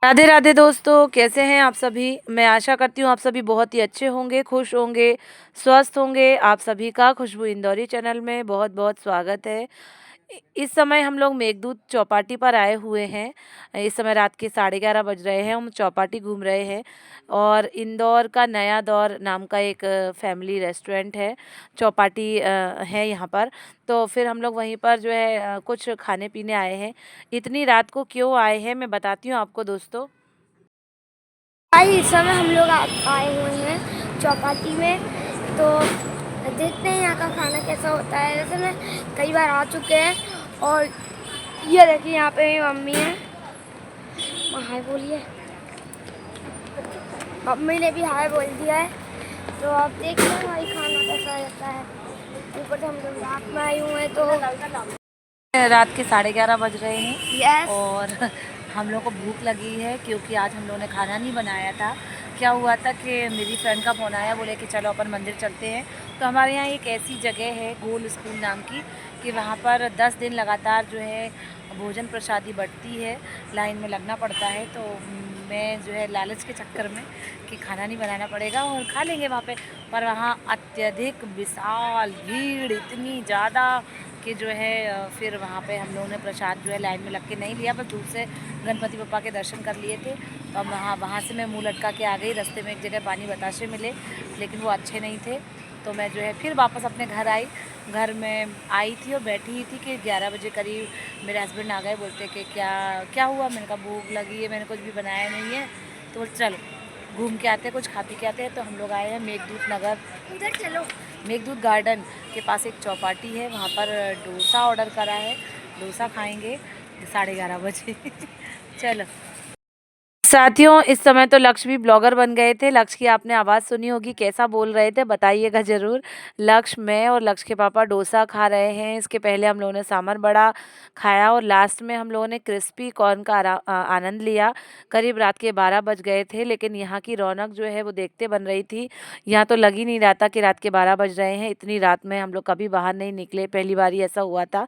राधे राधे दोस्तों, कैसे हैं आप सभी। मैं आशा करती हूँ आप सभी बहुत ही अच्छे होंगे, खुश होंगे, स्वस्थ होंगे। आप सभी का खुशबू इंदौरी चैनल में बहुत बहुत स्वागत है। इस समय हम लोग मेघदूत चौपाटी पर आए हुए हैं। इस समय रात के 11:30 बज रहे हैं। हम चौपाटी घूम रहे हैं और इंदौर का नया दौर नाम का एक फैमिली रेस्टोरेंट है। चौपाटी है यहाँ पर। तो फिर हम लोग वहीं पर जो है कुछ खाने पीने आए हैं। इतनी रात को क्यों आए हैं मैं बताती हूँ आपको दोस्तों। भाई इस समय हम लोग आए हुए हैं चौपाटी में। तो देखते हैं यहाँ का खाना कैसा होता है। वैसे मैं कई बार आ चुके हैं। और ये देखिए यहाँ पे मेरी मम्मी है। हाय बोलिए। मम्मी ने भी हाय बोल दिया है। तो आप देखते हैं भाई खाना कैसा रहता है। ऊपर से हम लोग रात में आए हुए हैं तो रात के 11:30 बज रहे हैं यस। और हम लोग को भूख लगी है क्योंकि आज हम लोगों ने खाना नहीं बनाया था। क्या हुआ था कि मेरी फ्रेंड का फ़ोन आया, बोले कि चलो अपन मंदिर चलते हैं। तो हमारे यहाँ एक ऐसी जगह है गोल स्कूल नाम की कि वहाँ पर 10 दिन लगातार जो है भोजन प्रसादी बढ़ती है, लाइन में लगना पड़ता है। तो मैं जो है लालच के चक्कर में कि खाना नहीं बनाना पड़ेगा और खा लेंगे वहाँ पे। पर वहाँ अत्यधिक विशाल भीड़ इतनी ज़्यादा कि जो है फिर वहाँ पे हम लोगों ने प्रसाद जो है लाइन में लग के नहीं लिया, बस दूर से गणपति बप्पा के दर्शन कर लिए थे। तो अब वहाँ से मैं मुंह लटका के आ गई। रास्ते में एक जगह पानी बताशे मिले लेकिन वो अच्छे नहीं थे। तो मैं जो है फिर वापस अपने घर आई। घर में आई थी और बैठी ही थी कि 11 बजे करीब मेरे हस्बैंड आ गए। बोलते कि क्या क्या हुआ। मैंने कहा भूख लगी है, मैंने कुछ भी बनाया नहीं है। तो बोलते चलो घूम के आते हैं, कुछ खा पी के आते हैं। तो हम लोग आए हैं मेघदूत नगर, उधर चलो। मेघदूत गार्डन के पास एक चौपाटी है, वहाँ पर डोसा ऑर्डर करा है। डोसा खाएंगे 11:30 बजे। चलो साथियों, इस समय तो लक्ष्य भी ब्लॉगर बन गए थे। लक्ष्य की आपने आवाज़ सुनी होगी, कैसा बोल रहे थे बताइएगा ज़रूर। लक्ष्य, मैं और लक्ष्य के पापा डोसा खा रहे हैं। इसके पहले हम लोगों ने सांभर वड़ा खाया और लास्ट में हम लोगों ने क्रिस्पी कॉर्न का आनंद लिया। करीब रात के 12 बज गए थे लेकिन यहाँ की रौनक जो है वो देखते बन रही थी। यहाँ तो लग ही नहीं रहा था कि रात के 12 बज रहे हैं। इतनी रात में हम लोग कभी बाहर नहीं निकले, पहली बार ही ऐसा हुआ था।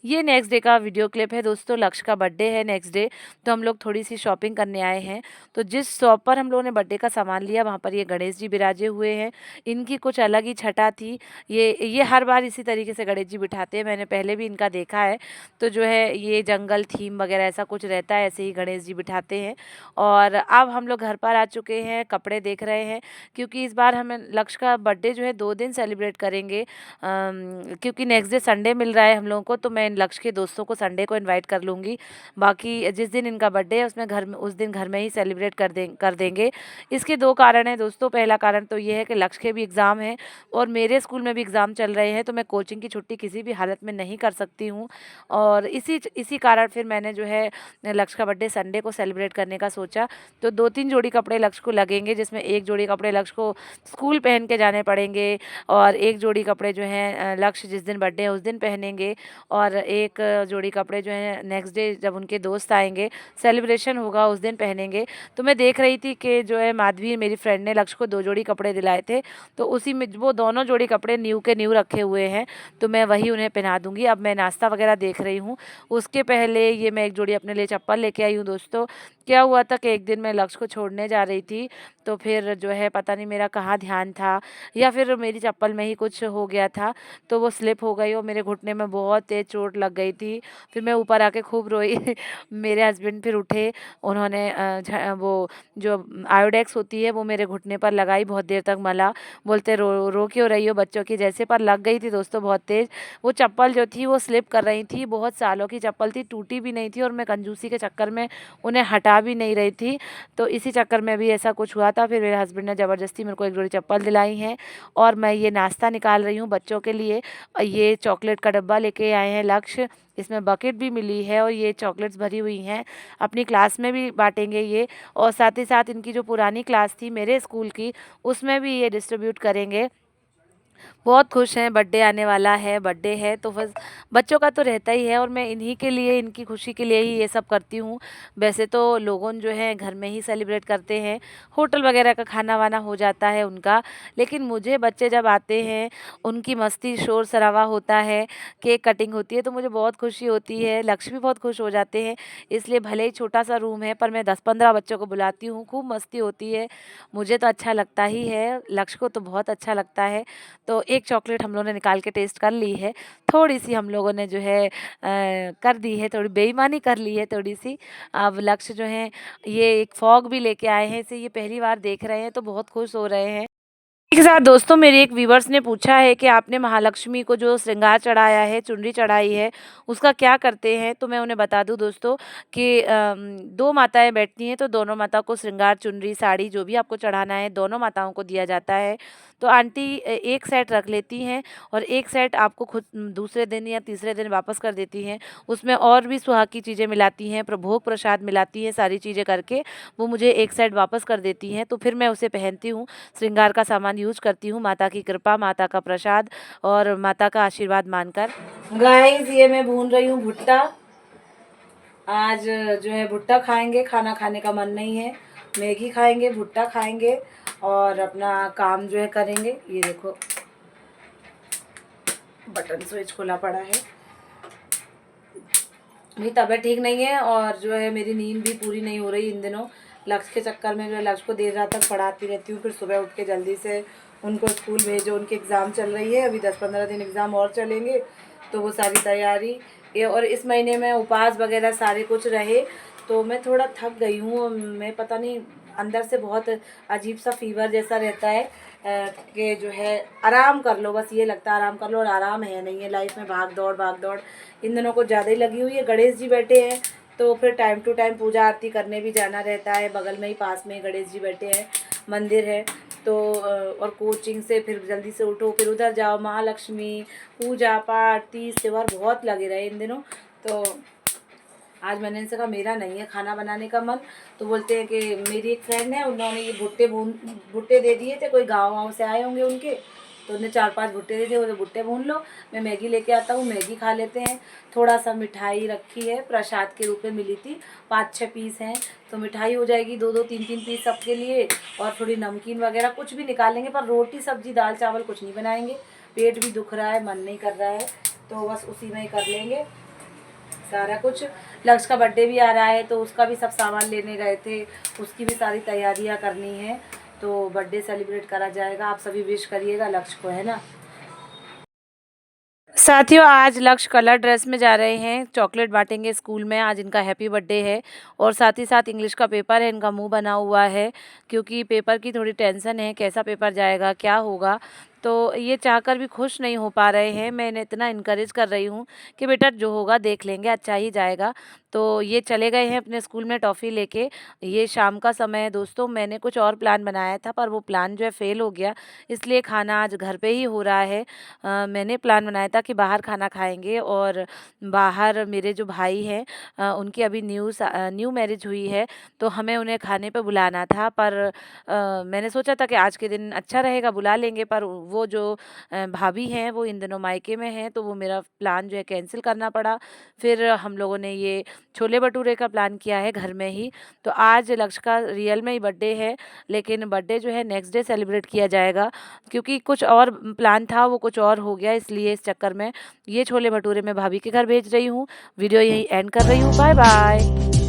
ये नेक्स्ट डे का वीडियो क्लिप है दोस्तों। लक्ष्य का बर्थडे है नेक्स्ट डे, तो हम लोग थोड़ी सी शॉपिंग करने आए हैं। तो जिस शॉप पर हम लोगों ने बर्थडे का सामान लिया वहाँ पर ये गणेश जी बिराजे हुए हैं। इनकी कुछ अलग ही छटा थी। ये हर बार इसी तरीके से गणेश जी बिठाते हैं, मैंने पहले भी इनका देखा है। तो जो है ये जंगल थीम वगैरह ऐसा कुछ रहता है, ऐसे ही गणेश जी बिठाते हैं। और अब हम लोग घर पर आ चुके हैं, कपड़े देख रहे हैं क्योंकि इस बार हमें लक्ष्य का बर्थडे जो है 2 दिन सेलिब्रेट करेंगे। क्योंकि नेक्स्ट डे संडे मिल रहा है हम लोगों को, तो मैं लक्ष्य के दोस्तों को संडे को इनवाइट कर लूँगी। बाकी जिस दिन इनका बर्थडे है उसमें घर में उस दिन घर में ही सेलिब्रेट कर देंगे। इसके 2 कारण हैं दोस्तों। पहला कारण तो ये है कि लक्ष्य के भी एग्ज़ाम हैं और मेरे स्कूल में भी एग्ज़ाम चल रहे हैं, तो मैं कोचिंग की छुट्टी किसी भी हालत में नहीं कर सकती हूँ। और इसी कारण फिर मैंने जो है लक्ष्य का बर्थडे संडे को सेलिब्रेट करने का सोचा। तो 2-3 जोड़ी कपड़े लक्ष्य को लगेंगे, जिसमें एक जोड़ी कपड़े लक्ष्य को स्कूल पहन के जाने पड़ेंगे और एक जोड़ी कपड़े जो हैं लक्ष्य जिस दिन बर्थडे है उस दिन पहनेंगे। और एक जोड़ी कपड़े जो हैं नेक्स्ट डे जब उनके दोस्त आएंगे, सेलिब्रेशन होगा, उस दिन पहनेंगे। तो मैं देख रही थी कि जो है माधवी मेरी फ्रेंड ने लक्ष्य को 2 जोड़ी कपड़े दिलाए थे, तो उसी में वो दोनों जोड़ी कपड़े न्यू के न्यू रखे हुए हैं। तो मैं वही उन्हें पहना दूंगी। अब मैं नाश्ता वगैरह देख रही हूँ। उसके पहले ये मैं एक जोड़ी अपने लिए चप्पल लेके आई हूँ दोस्तों। क्या हुआ था कि एक दिन मैं लक्ष्य को छोड़ने जा रही थी, तो फिर जो है पता नहीं मेरा कहाँ ध्यान था या फिर मेरी चप्पल में ही कुछ हो गया था, तो वो स्लिप हो गई और मेरे घुटने में बहुत तेज़ चोट लग गई थी। फिर मैं ऊपर आके खूब रोई। मेरे हस्बैंड फिर उठे, उन्होंने वो जो आयोडेक्स होती है वो मेरे घुटने पर लगाई, बहुत देर तक मला। बोलते रो रो क्यों रही हो बच्चों की जैसे। पर लग गई थी दोस्तों बहुत तेज़। वो चप्पल जो थी वो स्लिप कर रही थी, बहुत सालों की चप्पल थी, टूटी भी नहीं थी और मैं कंजूसी के चक्कर में उन्हें हटा भी नहीं रही थी। तो इसी चक्कर में भी ऐसा कुछ हुआ था। फिर मेरे हस्बैंड ने ज़बरदस्ती मेरे को एक जोड़ी चप्पल दिलाई है और मैं ये नाश्ता निकाल रही हूँ बच्चों के लिए। ये चॉकलेट का डब्बा लेके आए हैं लक्ष्य, इसमें बकेट भी मिली है और ये चॉकलेट्स भरी हुई हैं। अपनी क्लास में भी बांटेंगे ये, और साथ ही साथ इनकी जो पुरानी क्लास थी मेरे स्कूल की उसमें भी ये डिस्ट्रीब्यूट करेंगे। बहुत खुश हैं, बर्थडे आने वाला है, बर्थडे है तो बस बच्चों का तो रहता ही है और मैं इन्हीं के लिए, इनकी खुशी के लिए ही ये सब करती हूँ। वैसे तो लोगों जो हैं घर में ही सेलिब्रेट करते हैं, होटल वगैरह का खाना-वाना हो जाता है उनका, लेकिन मुझे बच्चे जब आते हैं, उनकी मस्ती, शोर-शराबा होता है, केक कटिंग होती है तो मुझे बहुत खुशी होती है, लक्ष्य भी बहुत खुश हो जाते हैं। इसलिए भले ही छोटा-सा रूम है पर मैं 10-15 बच्चों को बुलाती हूँ, खूब मस्ती होती है। मुझे तो अच्छा लगता ही है, लक्ष्य को तो बहुत अच्छा लगता है। तो एक चॉकलेट हम लोगों ने निकाल के टेस्ट कर ली है। थोड़ी-सी हम लोगों ने जो है कर दी है, थोड़ी बेईमानी कर ली है थोड़ी-सी। अब लक्ष्य जो हैं ये एक फॉग भी लेके आए हैं, इसे ये पहली बार देख रहे हैं तो बहुत खुश हो रहे हैं। इसी के साथ दोस्तों मेरे एक व्यूवर्स ने पूछा है कि आपने महालक्ष्मी को जो श्रृंगार चढ़ाया है, चुनरी चढ़ाई है, उसका क्या करते हैं? तो मैं उन्हें बता दूँ दोस्तों कि 2 माताएँ बैठती हैं तो दोनों माता को श्रृंगार, चुनरी, साड़ी जो भी आपको चढ़ाना है, दोनों माताओं को दिया जाता है। तो आंटी एक सेट रख लेती हैं और एक सेट आपको खुद दूसरे दिन या तीसरे दिन वापस कर देती हैं। उसमें और भी सुहाग की चीज़ें मिलाती हैं, भोग प्रसाद मिलाती हैं, सारी चीज़ें करके वो मुझे एक सेट वापस कर देती हैं। तो फिर मैं उसे पहनती हूँ, श्रृंगार का सामान यूज़ करती हूँ, माता की कृपा, माता का प्रसाद और माता का आशीर्वाद मानकर। गाइस ये मैं भून रही हूँ भुट्टा। आज जो है भुट्टा खाएंगे, खाना खाने का मन नहीं है, मैगी खाएंगे, भुट्टा खाएंगे और अपना काम जो है करेंगे। ये देखो बटन स्विच खुला पड़ा है। मेरी तबीयत ठीक नहीं है और जो है मेरी नींद भी पूरी नहीं हो रही इन दिनों। लक्ष्य के चक्कर में जो है लक्ष्य को देर रात तक पढ़ाती रहती हूँ, फिर सुबह उठ के जल्दी से उनको स्कूल भेजो। उनके एग्ज़ाम चल रही है, अभी 10-15 दिन एग्ज़ाम और चलेंगे तो वो सारी तैयारी ये। और इस महीने में उपवास वगैरह सारे कुछ रहे तो मैं थोड़ा थक गई हूँ। मैं पता नहीं अंदर से बहुत अजीब सा फीवर जैसा रहता है कि जो है आराम कर लो, बस ये लगता है आराम कर लो और आराम है नहीं है। लाइफ में भाग दौड़ इन दिनों को ज़्यादा ही लगी हुई है। गणेश जी बैठे हैं तो फिर टाइम टू टाइम पूजा आरती करने भी जाना रहता है। बगल में ही पास में गणेश जी बैठे हैं, मंदिर है तो और कोचिंग से फिर जल्दी से उठो, फिर उधर जाओ, महालक्ष्मी पूजा पाठ, तीज त्योहार बहुत लगे रहे इन दिनों। तो आज मैंने इनसे कहा मेरा नहीं है खाना बनाने का मन, तो बोलते हैं कि मेरी एक फ्रेंड है, उन्होंने ये भुट्टे दे दिए थे, कोई गाँव से आए होंगे उनके, तो उन्हें 4-5 भुट्टे दे दिए, बोले भुट्टे भून लो, मैं मैगी लेके आता हूँ, मैगी खा लेते हैं। थोड़ा सा मिठाई रखी है, प्रसाद के रूप में मिली थी, 5-6 पीस हैं तो मिठाई हो जाएगी 2-2 3-3 पीस सबके लिए। और थोड़ी नमकीन वगैरह कुछ भी निकालेंगे, पर रोटी सब्जी दाल चावल कुछ नहीं बनाएंगे। पेट भी दुख रहा है, मन नहीं कर रहा है, तो बस उसी में ही कर लेंगे सारा कुछ। लक्ष्य का बर्थडे भी आ रहा है तो उसका भी सब सामान लेने गए थे, उसकी भी सारी तैयारियां करनी है, तो बर्थडे सेलिब्रेट करा जाएगा। आप सभी विश करिएगा लक्ष्य को, है ना। साथियों आज लक्ष्य कलर ड्रेस में जा रहे हैं, चॉकलेट बांटेंगे स्कूल में, आज इनका हैप्पी बर्थडे है और साथ ही साथ इंग्लिश का पेपर है। इनका मुंह बना हुआ है क्योंकि पेपर की थोड़ी टेंशन है, कैसा पेपर जाएगा क्या होगा, तो ये चाहकर भी खुश नहीं हो पा रहे हैं। मैं इन्हें इतना इनकरेज कर रही हूँ कि बेटा जो होगा देख लेंगे, अच्छा ही जाएगा। तो ये चले गए हैं अपने स्कूल में टॉफ़ी लेके। ये शाम का समय है दोस्तों, मैंने कुछ और प्लान बनाया था पर वो प्लान जो है फ़ेल हो गया, इसलिए खाना आज घर पे ही हो रहा है। मैंने प्लान बनाया था कि बाहर खाना खाएँगे और बाहर मेरे जो भाई हैं उनकी अभी न्यू मैरिज हुई है तो हमें उन्हें खाने पे बुलाना था, पर मैंने सोचा था कि आज के दिन अच्छा रहेगा बुला लेंगे, पर वो जो भाभी हैं वो इन दिनों मायके में हैं तो वो मेरा प्लान जो है कैंसिल करना पड़ा। फिर हम लोगों ने ये छोले भटूरे का प्लान किया है घर में ही। तो आज लक्ष्य का रियल में ही बर्थडे है, लेकिन बर्थडे जो है नेक्स्ट डे सेलिब्रेट किया जाएगा क्योंकि कुछ और प्लान था वो कुछ और हो गया, इसलिए इस चक्कर में ये छोले भटूरे मैं भाभी के घर भेज रही हूँ। वीडियो यहीं एंड कर रही हूँ। Bye bye.